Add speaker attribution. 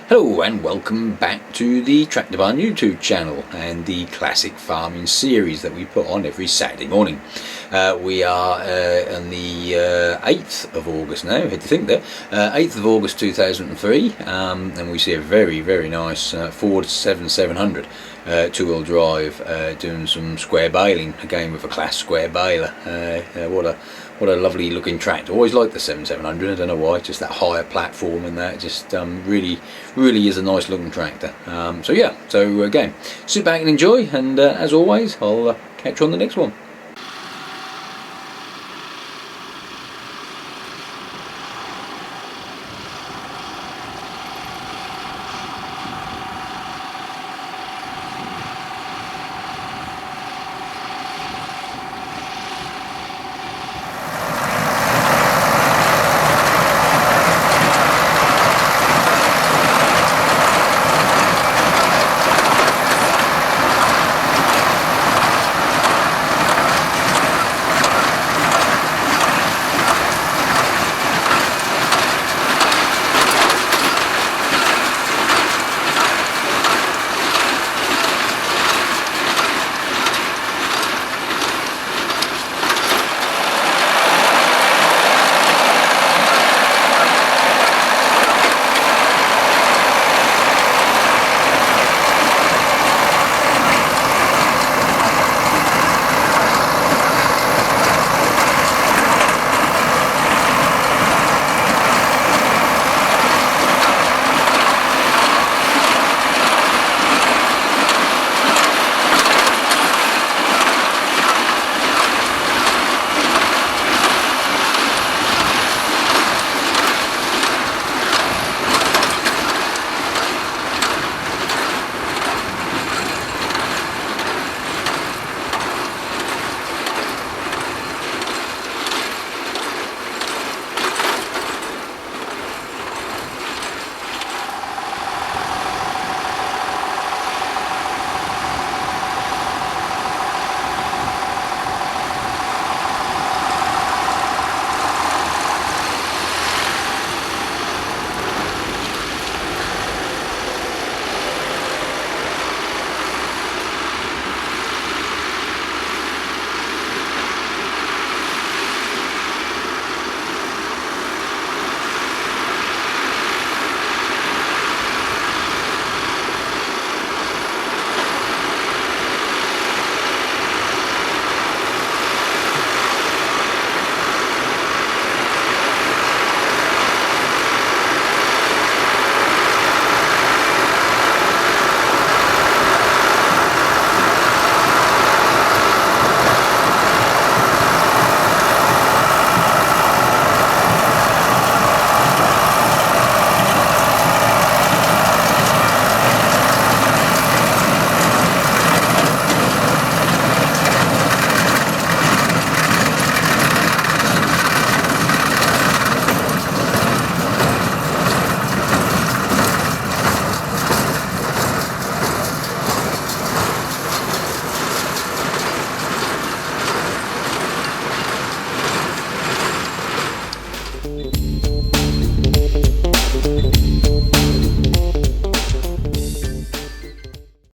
Speaker 1: Hello and welcome back to the Tractor Barn YouTube channel and the classic farming series that we put on every Saturday morning. We are on the 8th of August now, had to think there, 8th of August 2003, and we see a very nice Ford 7700 two-wheel drive doing some square baling, again with a Claas square baler. What a lovely looking tractor. Always liked the 7700, I don't know why, just that higher platform and that just really is a nice looking tractor. So again, sit back and enjoy, and as always, I'll catch you on the next one.